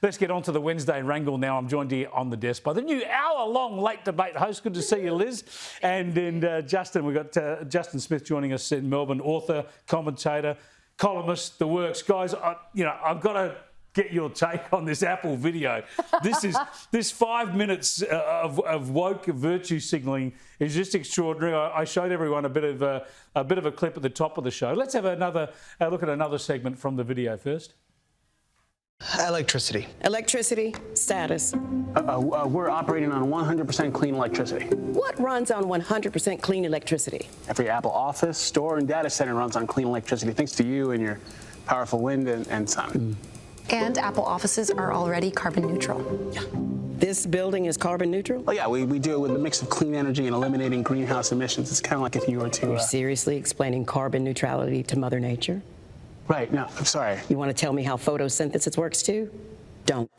Let's get on to the Wednesday wrangle now. I'm joined here on the desk by the new hour-long late debate host. Good to see you, Liz. And Justin, we've got Justin Smith joining us in Melbourne, author, commentator, columnist, the works. Guys, I've got to get your take on this Apple video. This 5 minutes of woke virtue signalling is just extraordinary. I showed everyone a bit of a clip at the top of the show. Let's have a look at another segment from the video first. Electricity. Electricity status. We're operating on 100% clean electricity. What runs on 100% clean electricity? Every Apple office, store, and data center runs on clean electricity, thanks to you and your powerful wind and sun. And Apple offices are already carbon neutral. Yeah. This building is carbon neutral? Oh, yeah, we do it with a mix of clean energy and eliminating greenhouse emissions. It's kind of like if you were to... You're seriously explaining carbon neutrality to Mother Nature? Right, no, I'm sorry. You want to tell me how photosynthesis works too? Don't.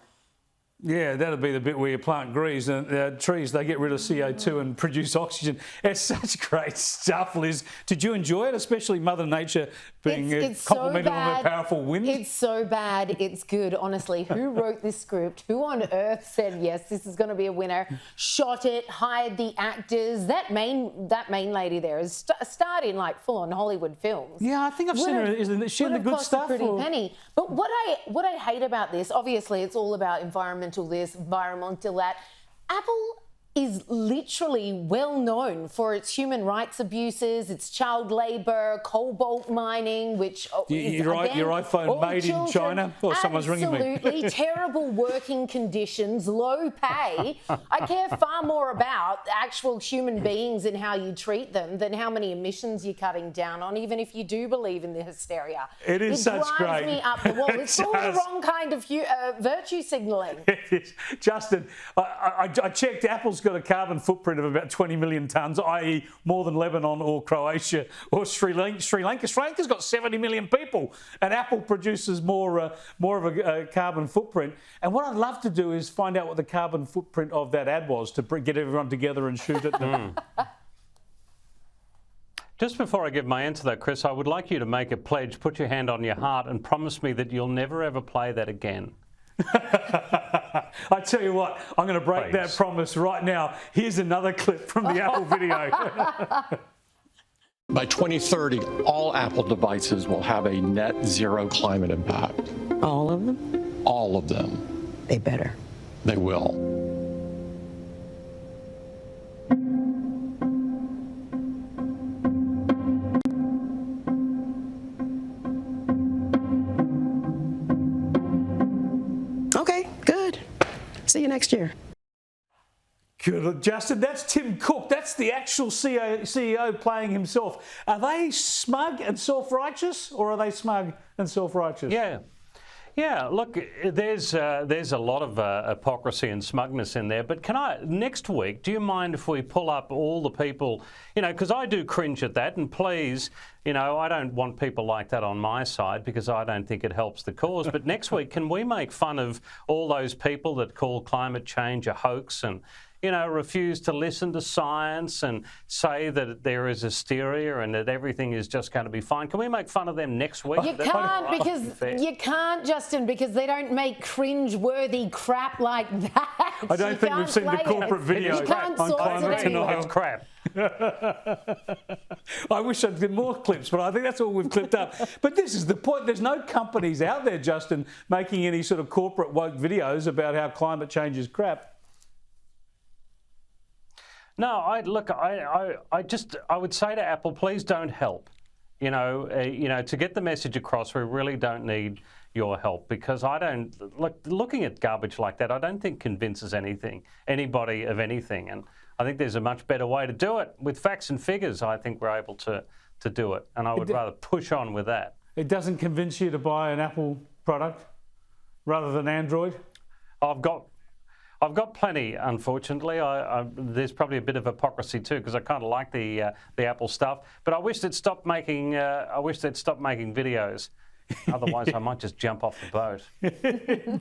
Yeah, that'll be the bit where you plant trees and trees, they get rid of CO2 and produce oxygen. It's such great stuff, Liz. Did you enjoy it, especially Mother Nature being complimented on her powerful wind? It's so bad, it's good, honestly. Who wrote this script? Who on earth said, yes, this is going to be a winner? Shot it, hired the actors. That main lady there is starred in like full-on Hollywood films. Yeah, I think I've seen her. Isn't she in the good stuff? Pretty penny. But what I hate about this, obviously, it's all about environmental this, environmental that. Apple is literally well known for its human rights abuses, its child labour, cobalt mining, which your iPhone made in China? Or someone's ringing me. Absolutely terrible working conditions, low pay. I care far more about actual human beings and how you treat them than how many emissions you're cutting down on, even if you do believe in the hysteria. It is such great. It drives me up the wall. It's all the wrong kind of virtue signalling. It is. Justin, I checked. Apple's got a carbon footprint of about 20 million tonnes, i.e. more than Lebanon or Croatia or Sri Lanka. Sri Lanka's got 70 million people, and Apple produces more of a carbon footprint. And what I'd love to do is find out what the carbon footprint of that ad was to get everyone together and shoot it. Just before I give my answer, though, Chris, I would like you to make a pledge, put your hand on your heart, and promise me that you'll never ever play that again. I tell you what, I'm going to break that promise right now. Here's another clip from the Apple video. By 2030, all Apple devices will have a net zero climate impact. All of them? All of them. They better. They will. Okay, good. See you next year. Good, Justin. That's Tim Cook. That's the actual CEO playing himself. Are they smug and self-righteous, or are they smug and self-righteous? Yeah. Look, there's a lot of hypocrisy and smugness in there. But next week, do you mind if we pull up all the people, because I do cringe at that, and please, I don't want people like that on my side because I don't think it helps the cause. But next week, can we make fun of all those people that call climate change a hoax and, refuse to listen to science and say that there is hysteria and that everything is just going to be fine? Can we make fun of them next week? You can't, Justin, because they don't make cringe-worthy crap like that. I don't think we've seen the corporate video on climate denial. It's crap. I wish I'd get more clips, but I think that's all we've clipped up. But this is the point. There's no companies out there, Justin, making any sort of corporate woke videos about how climate change is crap. No, I would say to Apple, please don't help. To get the message across, we really don't need your help, because looking at garbage like that, I don't think convinces anybody of anything. And I think there's a much better way to do it. With facts and figures, I think we're able to do it. And I would rather push on with that. It doesn't convince you to buy an Apple product rather than Android? I've got plenty, unfortunately. There's probably a bit of hypocrisy too, because I kind of like the Apple stuff. But I wish they'd stopped making. Videos. Otherwise, I might just jump off the boat.